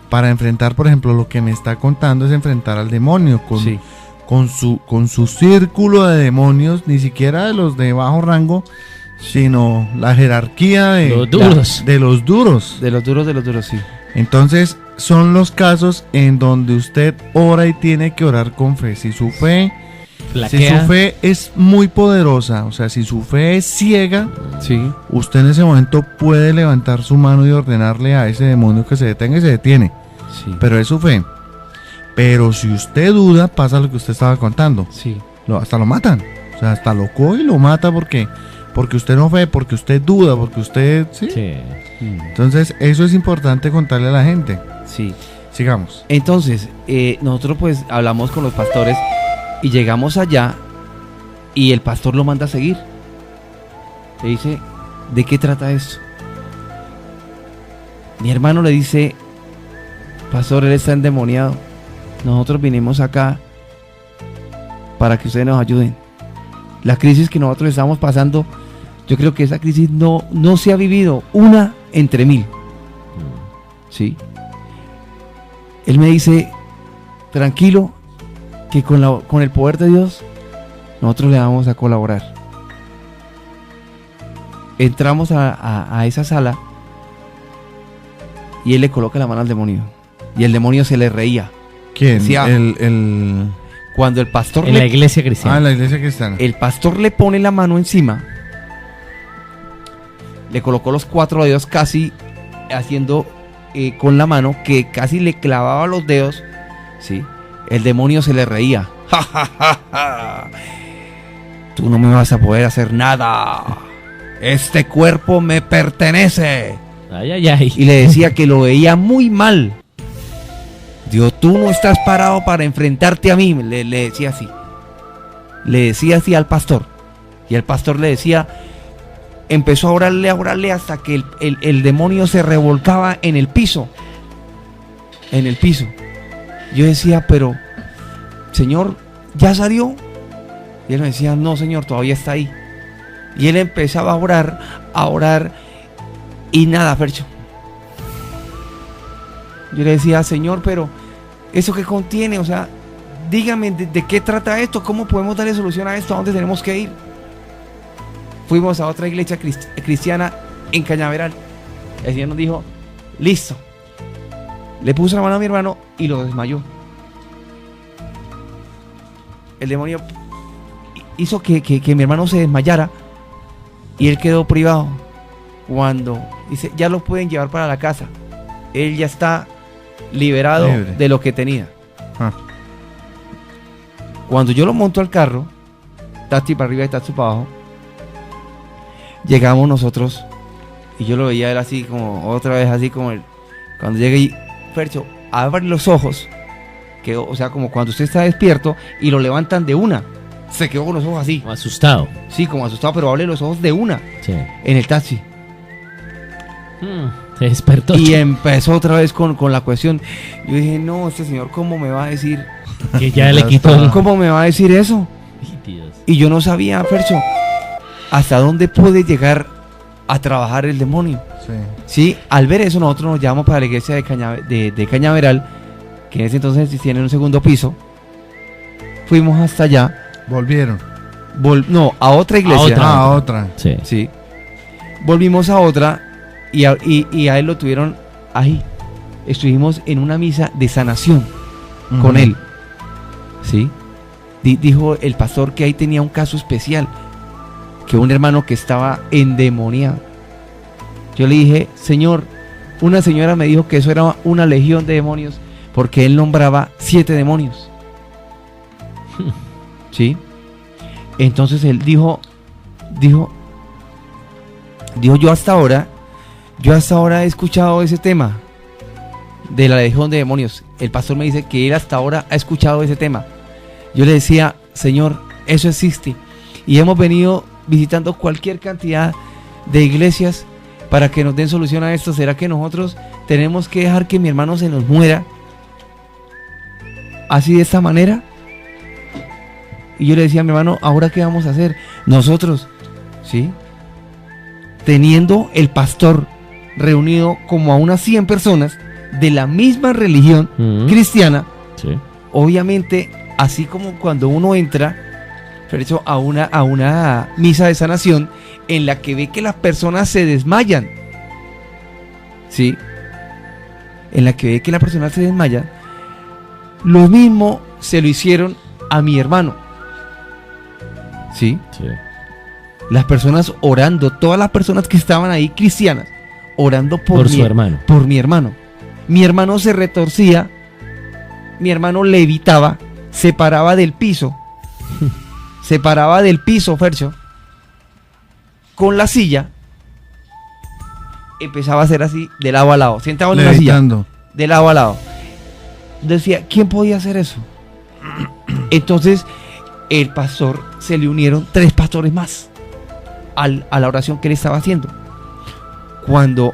para enfrentar, por ejemplo, lo que me está contando es enfrentar al demonio sí, con su círculo de demonios, ni siquiera de los de bajo rango, sino la jerarquía de Los duros. de los duros. de los duros, sí. Entonces, son los casos en donde usted ora y tiene que orar con fe. Si su fe es muy poderosa, o sea, si su fe es ciega, Sí, usted en ese momento puede levantar su mano y ordenarle a ese demonio que se detenga y se detiene. sí, Pero es su fe. Pero si usted duda, pasa lo que usted estaba contando. sí, Hasta lo matan. O sea, hasta lo coge y lo mata porque usted no fe, porque usted duda, porque usted... ¿sí? Sí. Entonces, eso es importante contarle a la gente. sí. Sigamos. Entonces, nosotros pues hablamos con los pastores y llegamos allá y el pastor lo manda a seguir. Le dice, ¿de qué trata esto? Mi hermano le dice, pastor, él está endemoniado. Nosotros vinimos acá para que ustedes nos ayuden. La crisis que nosotros estamos pasando, yo creo que esa crisis no se ha vivido una entre 1000. ¿Sí? Él me dice, tranquilo, que con el poder de Dios, nosotros le vamos a colaborar. Entramos a esa sala y él le coloca la mano al demonio. Y el demonio se le reía. ¿Quién? Decía- El... Cuando el pastor En la iglesia cristiana. Ah, la iglesia cristiana. el pastor le pone la mano encima, le colocó los 4 dedos casi haciendo con la mano que casi le clavaba los dedos, ¿sí? El demonio se le reía. ¡Ja, ja, ja, ja! Tú no me vas a poder hacer nada. Este cuerpo me pertenece. Ay, ay, ay. Y le decía que lo veía muy mal. Dios, tú no estás parado para enfrentarte a mí. Le decía así. Le decía así al pastor. Y el pastor le decía, empezó a orarle hasta que el demonio se revolcaba en el piso. En el piso. Yo decía, pero, Señor, ¿ya salió? Y él me decía, no, Señor, todavía está ahí. Y él empezaba a orar, y nada, Fercho. Yo le decía, Señor, pero ¿eso qué contiene? O sea, dígame de qué trata esto, cómo podemos darle solución a esto, a dónde tenemos que ir. Fuimos a otra iglesia cristiana en Cañaveral. El Señor nos dijo, listo. Le puso la mano a mi hermano y lo desmayó. El demonio hizo que mi hermano se desmayara y él quedó privado. Cuando dice, ya lo pueden llevar para la casa. Él ya está liberado Libre. de lo que tenía. Ah. Cuando yo lo monto al carro, Tati para arriba y Tati para abajo, llegamos nosotros y yo lo veía a él así como, otra vez así como él. Cuando llegué y, Fercho, abre los ojos, que, o sea, como cuando usted está despierto y lo levantan de una. Se quedó con los ojos así, Como asustado. sí, como asustado, pero abre los ojos de una Sí. en el taxi. Se despertó. Y empezó otra vez con la cuestión. Yo dije, no, este señor, ¿cómo me va a decir? Que ya le quitó el... ¿Cómo me va a decir eso? Ay, Dios. Y yo no sabía, Fercho, hasta dónde puede llegar a trabajar el demonio. Sí. Sí, al ver eso nosotros nos llevamos para la iglesia de Cañaveral, que en ese entonces existía en un segundo piso. fuimos hasta allá. Volvieron. No, a otra iglesia. otra. A otra. Sí. Sí. Volvimos a otra y a él lo tuvieron ahí. Estuvimos en una misa de sanación con él. ¿Sí? Dijo el pastor que ahí tenía un caso especial, que un hermano que estaba endemoniado. Yo le dije, Señor, una señora me dijo que eso era una legión de demonios porque él nombraba 7 demonios. ¿Sí? Entonces él dijo, yo hasta ahora he escuchado ese tema de la legión de demonios. El pastor me dice que él hasta ahora ha escuchado ese tema. Yo le decía, Señor, eso existe. Y hemos venido visitando cualquier cantidad de iglesias para que nos den solución a esto. ¿Será que nosotros tenemos que dejar que mi hermano se nos muera así de esta manera? Y yo le decía a mi hermano, ¿ahora qué vamos a hacer? Nosotros, ¿sí? Teniendo el pastor reunido como a unas 100 personas de la misma religión cristiana, Sí. obviamente, así como cuando uno entra a una misa de sanación en la que ve que las personas se desmayan, ¿sí? En la que ve que las personas se desmayan, lo mismo se lo hicieron a mi hermano, ¿sí? Sí. Las personas orando, todas las personas que estaban ahí cristianas, orando por Su hermano. por mi hermano. Mi hermano se retorcía, mi hermano levitaba, se paraba del piso, Fercho, con la silla, empezaba a hacer así, de lado a lado, sentado en una silla, Levitando. de lado a lado. Decía, ¿quién podía hacer eso? Entonces, el pastor, se le unieron 3 pastores más a la oración que él estaba haciendo. Cuando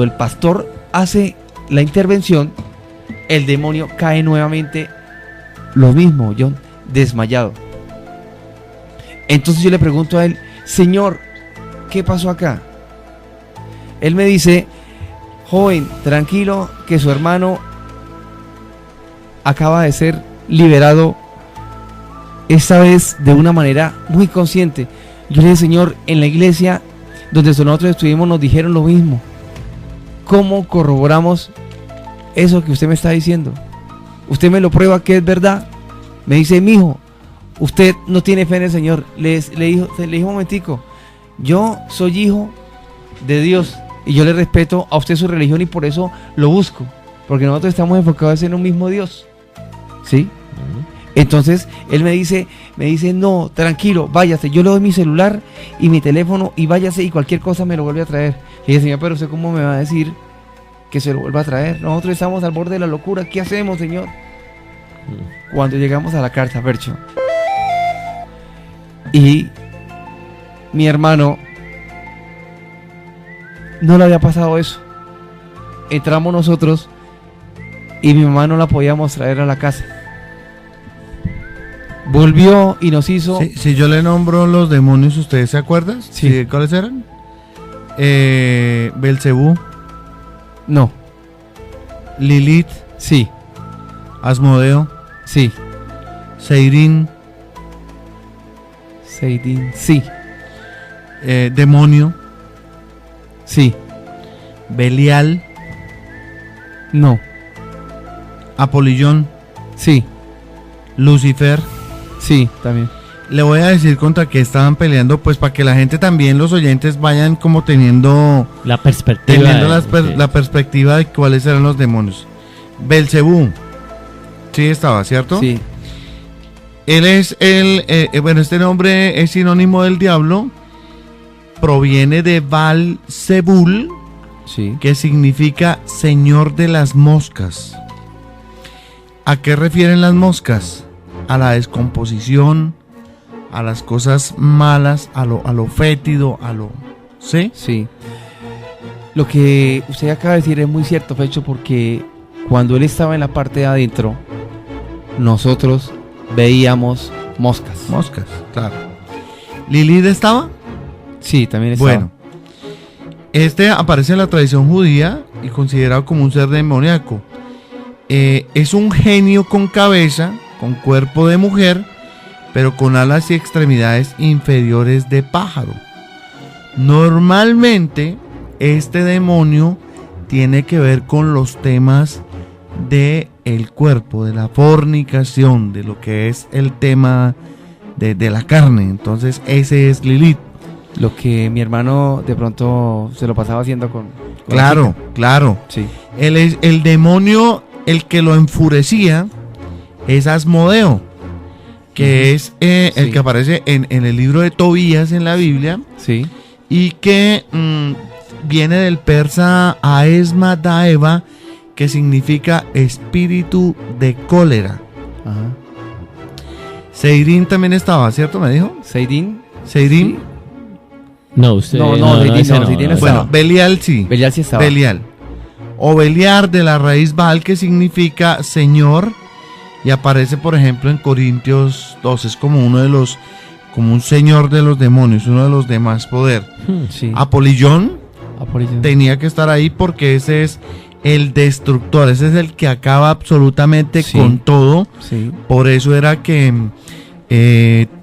el pastor hace la intervención, el demonio cae nuevamente, lo mismo, John, desmayado. Entonces yo le pregunto a él, Señor, ¿qué pasó acá? Él me dice, joven, tranquilo, que su hermano acaba de ser liberado, esta vez de una manera muy consciente. Yo le dije, Señor, en la iglesia donde nosotros estuvimos nos dijeron lo mismo. ¿Cómo corroboramos eso que usted me está diciendo? ¿Usted me lo prueba que es verdad? Me dice, mijo, usted no tiene fe en el Señor. Le dijo un momentico, yo soy hijo de Dios y yo le respeto a usted su religión y por eso lo busco, porque nosotros estamos enfocados en un mismo Dios, ¿sí? Entonces él me dice, no, tranquilo, váyase, yo le doy mi celular y mi teléfono y váyase y cualquier cosa me lo vuelve a traer. Y dije, Señor, pero usted cómo me va a decir que se lo vuelva a traer. Nosotros estamos al borde de la locura, ¿qué hacemos, Señor? Cuando llegamos a la casa, Fercho, y mi hermano no le había pasado eso. Entramos nosotros y mi mamá no la podíamos traer a la casa. Volvió y nos hizo... Si yo le nombro los demonios, ¿ustedes se acuerdan? Sí. ¿Cuáles eran? Belcebú, No, Lilith, sí, Asmodeo, sí, Seirín, Seidín, sí, Demonio, sí, Belial, no, Apolillón, sí, Lucifer. sí, también. Le voy a decir contra qué estaban peleando, pues para que la gente también, los oyentes, vayan como teniendo La perspectiva. la perspectiva de cuáles eran los demonios. Belcebú, sí estaba, ¿cierto? Sí, Él es bueno, este nombre es sinónimo del diablo, proviene de Baal-Zebul, sí. que significa señor de las moscas. ¿A qué refieren las moscas? A la descomposición, a las cosas malas, a lo fétido, ¿sí? Sí. Lo que usted acaba de decir es muy cierto, Fecho, porque cuando él estaba en la parte de adentro, nosotros veíamos moscas. Moscas, claro. ¿Lilith estaba? Sí, también estaba. Bueno, este aparece en la tradición judía y considerado como un ser demoníaco. Es un genio con cabeza, con cuerpo de mujer pero con alas y extremidades inferiores de pájaro. Normalmente este demonio tiene que ver con los temas de el cuerpo, de la fornicación, de lo que es el tema de la carne. Entonces ese es Lilith. Lo que mi hermano de pronto se lo pasaba haciendo con Claro, la chica. claro. Sí. El demonio, el que lo enfurecía, es Asmodeo, que es el Sí. que aparece en el libro de Tobías en la Biblia, Sí. y que viene del persa Aesma Daeva, que significa espíritu de cólera. Ajá. Seirín también estaba, ¿cierto? ¿Me dijo? Seidín. Seirín. Sí. No, usted. No, Seidín ese no, Seidín no ese Bueno, estaba. Belial sí. Belial sí estaba. Belial. O Beliar, de la raíz Baal, que significa señor, y aparece por ejemplo en Corintios 2, es como uno de los, como un señor de los demonios, uno de los de más poder. Sí. Apolillón Apolillón. tenía que estar ahí porque ese es el destructor, ese es el que acaba absolutamente Sí. con todo. Sí. Por eso era que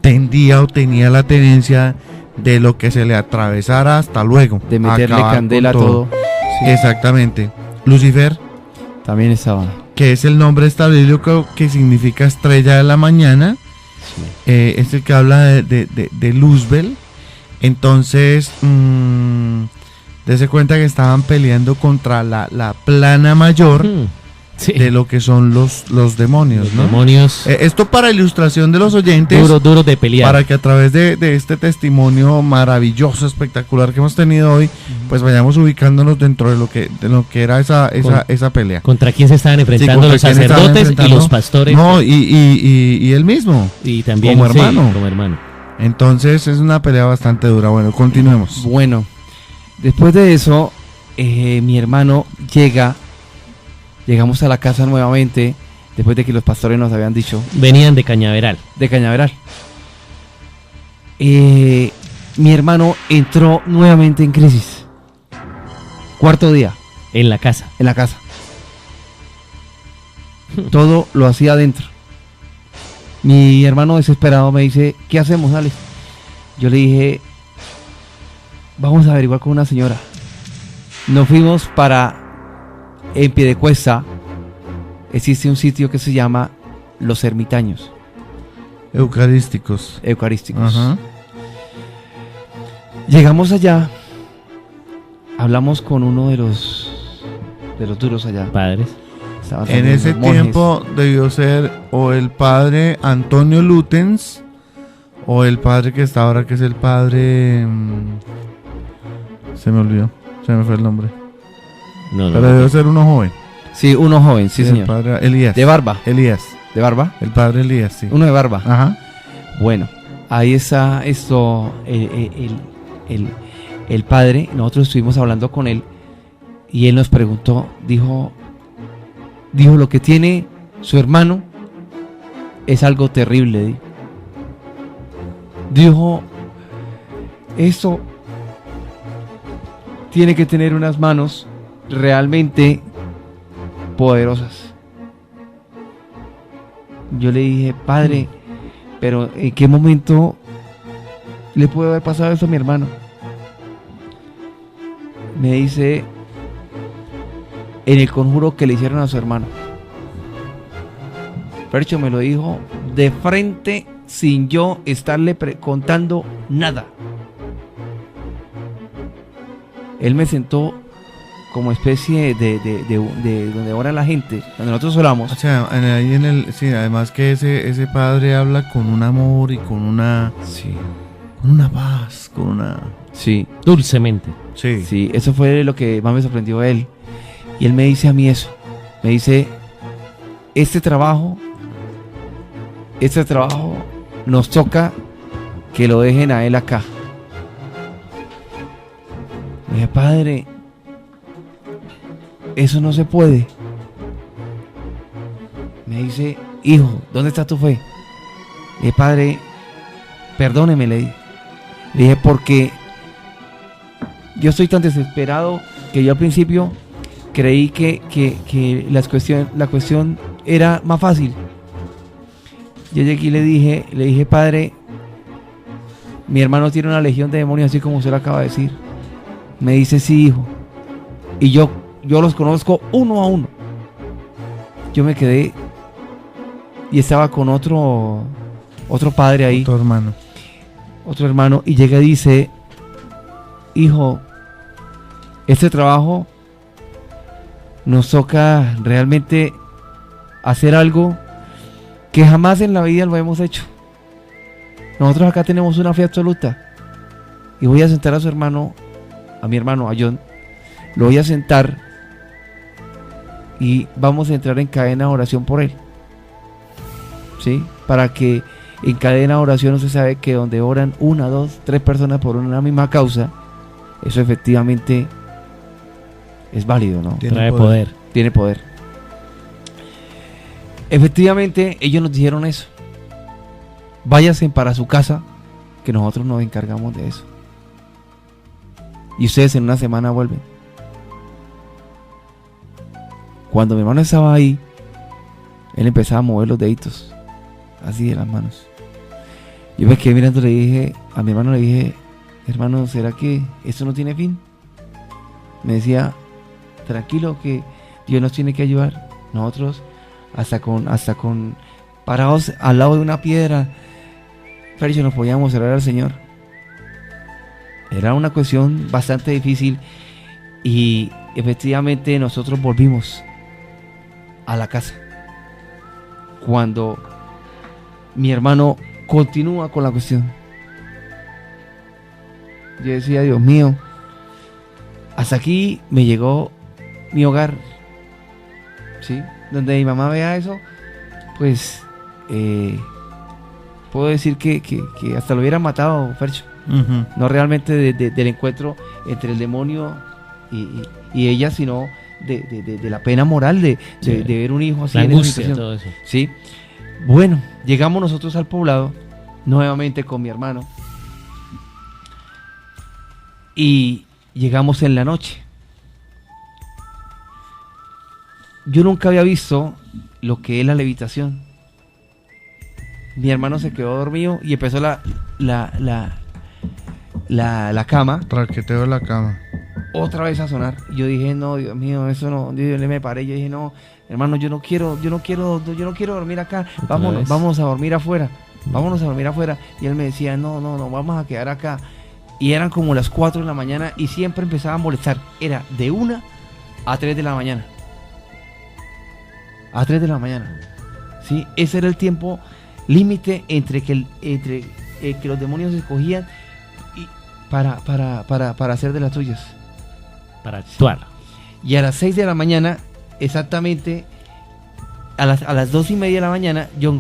tendía o tenía la tenencia de lo que se le atravesara hasta luego. De meterle acabar con candela a todo. Sí. Exactamente. Lucifer, También estaba. que es el nombre establístico que significa estrella de la mañana, es el que habla de Luzbel. Entonces, dese cuenta que estaban peleando contra la plana mayor Sí. de lo que son los demonios, Los ¿no? demonios Esto para ilustración de los oyentes, duros de pelear. para que a través de este testimonio maravilloso, espectacular que hemos tenido hoy, pues vayamos ubicándonos dentro de lo que era esa pelea. ¿Contra quién se estaban enfrentando ¿contra los quién estaban sacerdotes y enfrentando? los pastores? No, y él mismo. Y también como sí, hermano. como hermano. Entonces es una pelea bastante dura. Bueno, continuemos. Bueno, después de eso, mi hermano llegamos a la casa nuevamente, después de que los pastores nos habían dicho, Venían de Cañaveral. de Cañaveral. Mi hermano entró nuevamente en crisis. Cuarto día, En la casa. en la casa. Todo lo hacía adentro. Mi hermano desesperado me dice, ¿qué hacemos, Alex? Yo le dije, vamos a averiguar con una señora. Nos fuimos para, en Piedecuesta, existe un sitio que se llama Los Ermitaños Eucarísticos. Eucarísticos. Ajá. Llegamos allá, hablamos con uno de los duros allá. Padres. Estaban En también ese los monjes. tiempo debió ser o el padre Antonio Lutens o el padre que está ahora, que es el padre... se me olvidó, se me fue el nombre. No, no. Pero debió ser uno joven. Sí, uno joven, sí, El señor. padre Elías. De barba, Elías. de barba. El padre Elías, sí. Uno de barba. Ajá. Bueno, ahí está esto, el padre, nosotros estuvimos hablando con él y él nos preguntó, dijo lo que tiene su hermano es algo terrible. Dijo, esto tiene que tener unas manos realmente poderosas. Yo le dije, padre, pero ¿en qué momento le puede haber pasado eso a mi hermano? Me dice, en el conjuro que le hicieron a su hermano. Fercho me lo dijo de frente, sin yo estarle contando nada. Él me sentó como especie de donde ora la gente, donde nosotros oramos. O sea, sí, además que ese padre habla con un amor y con una paz, con una... Sí, Dulcemente. Sí. sí, eso fue lo que más me sorprendió a él. Y él me dice a mí eso. Me dice, este trabajo nos toca que lo dejen a él acá. Le dije, padre, eso no se puede. Me dice, hijo, ¿dónde está tu fe? Le dije, padre, perdóneme, le dije. Le dije, porque yo estoy tan desesperado que yo al principio creí que la cuestión era más fácil. Yo llegué y le dije, padre, mi hermano tiene una legión de demonios, así como usted lo acaba de decir. Me dice, sí, hijo. Y yo los conozco uno a uno. Yo me quedé y estaba con otro padre ahí. Otro hermano. Y llega y dice, hijo, este trabajo nos toca realmente hacer algo que jamás en la vida lo hemos hecho. Nosotros acá tenemos una fe absoluta. Y voy a sentar a mi hermano, a John. Lo voy a sentar y vamos a entrar en cadena de oración por él. ¿Sí? Para que en cadena de oración no se sabe que donde oran 1, 2, 3 personas por una misma causa, eso efectivamente es válido, ¿no? Trae poder. Tiene poder. Efectivamente, ellos nos dijeron eso. Váyanse para su casa, que nosotros nos encargamos de eso. Y ustedes en una semana vuelven. Cuando mi hermano estaba ahí, él empezaba a mover los deditos, así de las manos. Yo me quedé mirando, a mi hermano le dije, hermano, ¿será que esto no tiene fin? Me decía, tranquilo, que Dios nos tiene que ayudar. Nosotros hasta con parados al lado de una piedra, pero nos podíamos orar al Señor. Era una cuestión bastante difícil y efectivamente nosotros volvimos a la casa. Cuando mi hermano continúa con la cuestión, yo decía, Dios mío, hasta aquí me llegó mi hogar, ¿sí? Donde mi mamá vea eso, pues puedo decir que hasta lo hubiera matado, Fercho. Uh-huh. No realmente del encuentro entre el demonio y ella, sino de la pena moral de ver un hijo así la en angustia, esa todo situación. eso. ¿Sí? Bueno, llegamos nosotros al poblado nuevamente con mi hermano y llegamos en la noche. Yo nunca había visto lo que es la levitación. Mi hermano se quedó dormido y empezó la cama, Traqueteo de la cama. otra vez a sonar. Yo dije, no, Dios mío, eso no. Yo me paré, yo dije, no, hermano, yo no quiero dormir acá. Vamos a dormir afuera. Vámonos a dormir afuera. Y él me decía, no, vamos a quedar acá. Y eran como las 4 de la mañana y siempre empezaba a molestar. Era de 1 a 3 de la mañana. A 3 de la mañana. ¿Sí? Ese era el tiempo límite entre que los demonios se escogían y para hacer de las suyas. Para actuar. Y a las 6 de la mañana, exactamente, a las 2:30 de la mañana, yo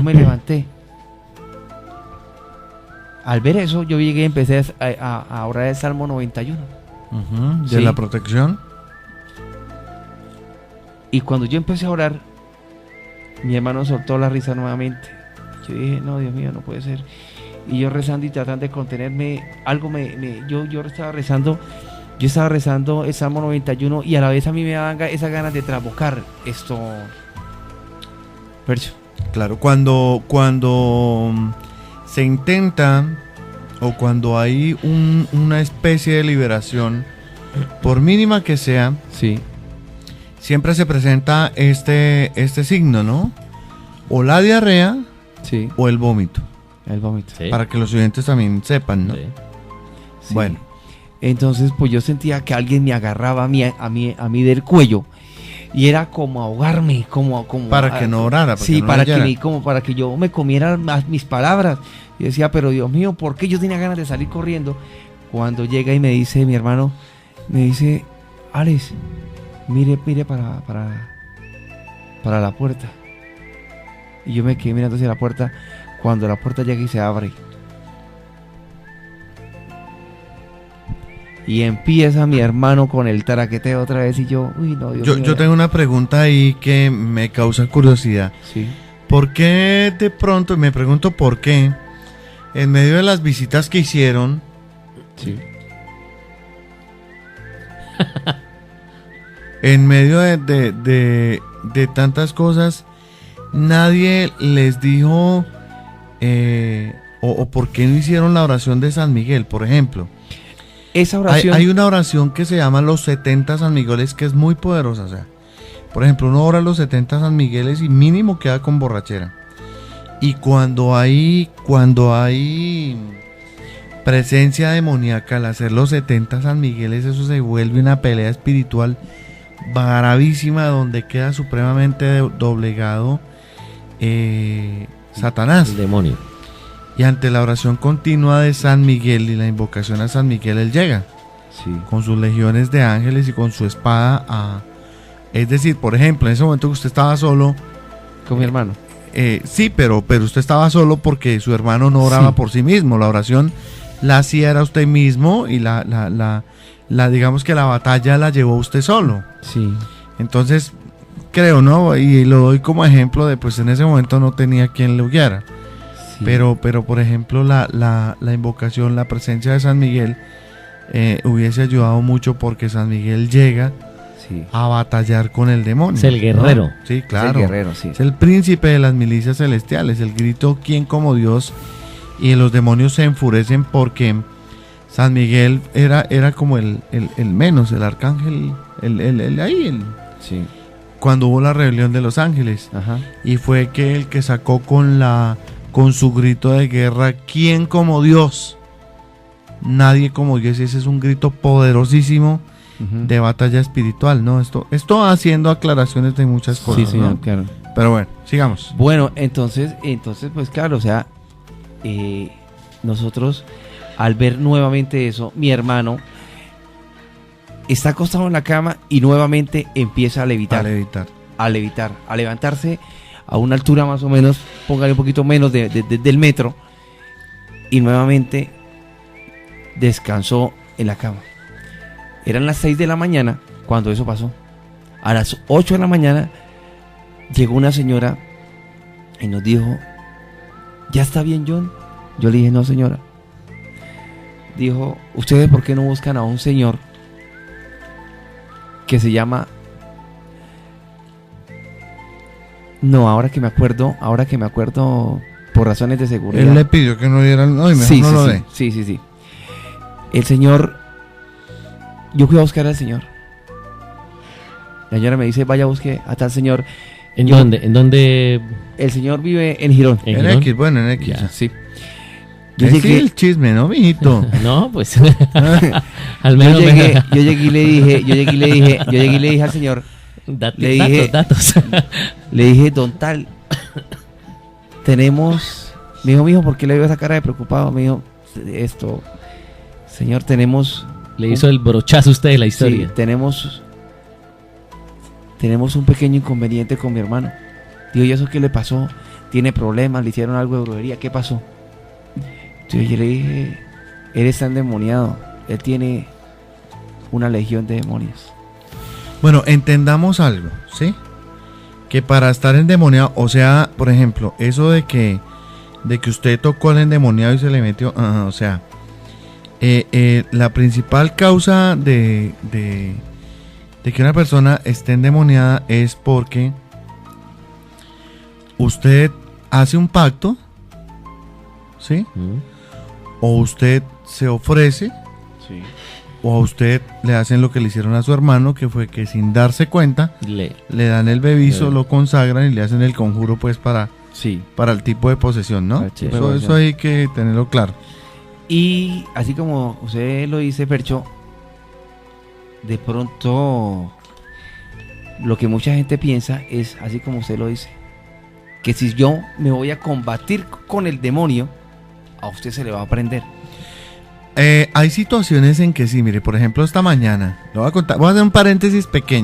me levanté. Al ver eso, yo llegué y empecé a orar el Salmo 91. Uh-huh. Sí. De la protección. Y cuando yo empecé a orar, mi hermano soltó la risa nuevamente. Yo dije, no, Dios mío, no puede ser. Y yo rezando y tratando de contenerme, yo estaba rezando el Salmo 91 y a la vez a mí me daban esas ganas de trabocar esto. Percho. Claro, cuando se intenta o cuando hay una especie de liberación, por mínima que sea, Sí. siempre se presenta este signo, ¿no? O la diarrea Sí. o el vómito, El vómito. Sí. para que los oyentes también sepan, ¿no? Sí. Sí. Bueno. Entonces, pues yo sentía que alguien me agarraba a mí del cuello y era como ahogarme, como Para que no orara, sí, no para leyera. para que yo me comiera mis palabras. Y decía, pero Dios mío, ¿por qué yo tenía ganas de salir corriendo? Cuando llega y me dice mi hermano, me dice, Alex, mire para la puerta. Y yo me quedé mirando hacia la puerta. Cuando la puerta llega y se abre, y empieza mi hermano con el taraqueteo otra vez y yo, uy, no, Dios mío. Yo tengo una pregunta ahí que me causa curiosidad. Sí. ¿Por qué de pronto, me pregunto por qué, en medio de las visitas que hicieron, Sí. en medio de tantas cosas, nadie les dijo o por qué no hicieron la oración de San Miguel, por ejemplo. Esa oración... Hay una oración que se llama los 70 San Migueles, que es muy poderosa. O sea, por ejemplo, uno ora los 70 San Migueles y mínimo queda con borrachera. Y cuando hay presencia demoníaca al hacer los 70 San Migueles, eso se vuelve una pelea espiritual bravísima, donde queda supremamente doblegado Satanás. El demonio. Y ante la oración continua de San Miguel y la invocación a San Miguel, él llega Sí. con sus legiones de ángeles y con su espada es decir, por ejemplo, en ese momento que usted estaba solo, Con mi hermano. sí, pero usted estaba solo porque su hermano no oraba Sí. por sí mismo. La oración la hacía era usted mismo y la digamos que la batalla la llevó usted solo. Sí. Entonces, creo, ¿no? Y lo doy como ejemplo de, pues en ese momento no tenía quien le guiara. Sí. Pero por ejemplo, la invocación, la presencia de San Miguel hubiese ayudado mucho, porque San Miguel llega Sí. a batallar con el demonio. Es el guerrero. ¿No? Sí, Es claro. el guerrero, sí. Es el príncipe de las milicias celestiales, el grito "¿Quién como Dios?". Y los demonios se enfurecen porque San Miguel era como el menos, el arcángel, Sí. cuando hubo la rebelión de los ángeles. Ajá. Y fue que el que sacó con su grito de guerra "¿Quién como Dios?". Nadie como Dios. Y ese es un grito poderosísimo Ujú. de batalla espiritual, ¿no? Esto haciendo aclaraciones de muchas cosas, Sí, señor, ¿no? claro. Pero bueno, sigamos. Bueno, entonces, pues claro, o sea, nosotros al ver nuevamente eso, mi hermano está acostado en la cama y nuevamente empieza a levitar, Para evitar. a levantarse a una altura más o menos, póngale un poquito menos del metro, y nuevamente descansó en la cama. Eran las 6 de la mañana cuando eso pasó. A las 8 de la mañana llegó una señora y nos dijo: ¿ya está bien, John? Yo le dije: no, señora. Dijo: ¿ustedes por qué no buscan a un señor que se llama... No, ahora que me acuerdo, por razones de seguridad. Él le pidió que no diera el... No, y mejor Sí, no sí, lo sí, dé. sí. El señor... Yo fui a buscar al señor. La señora me dice: vaya, busque a tal señor. ¿En Yo- dónde? ¿En dónde? El señor vive en Girón. ¿En En Girón? X, bueno, en X. Ya. Sí. Yo Sí, llegué, el chisme, ¿no, mijito? No, pues. Al yo menos llegué, venga. yo llegué y le dije al señor, le dije- Datos. le dije: don tal, tenemos... Me dijo: mijo, ¿por qué le veo esa cara de preocupado? Me dijo: esto, señor, tenemos... Le hizo el brochazo a usted de la Sí, historia. tenemos un pequeño inconveniente con mi hermano. Digo: ¿y eso qué le pasó? ¿Tiene problemas? ¿Le hicieron algo de brujería? ¿Qué pasó? Entonces yo le dije: él está endemoniado. Él tiene una legión de demonios. Bueno, entendamos algo, ¿sí? Que para estar endemoniado, o sea, por ejemplo, eso de que usted tocó al endemoniado y se le metió, o sea, la principal causa de que una persona esté endemoniada es porque usted hace un pacto, ¿sí? Mm. O usted se ofrece, Sí. o a usted le hacen lo que le hicieron a su hermano, que fue que sin darse cuenta Le- le dan el bevizo, Sí. lo consagran y le hacen el conjuro, pues para Sí. el tipo de posesión, ¿no? Para el tipo de posesión. Eso hay que tenerlo claro. Y así como usted lo dice, Percho, de pronto lo que mucha gente piensa es así como usted lo dice, que si yo me voy a combatir con el demonio, a usted se le va a aprender. Hay situaciones en que sí, mire, por ejemplo, esta mañana, lo voy a contar, voy a hacer un paréntesis pequeño.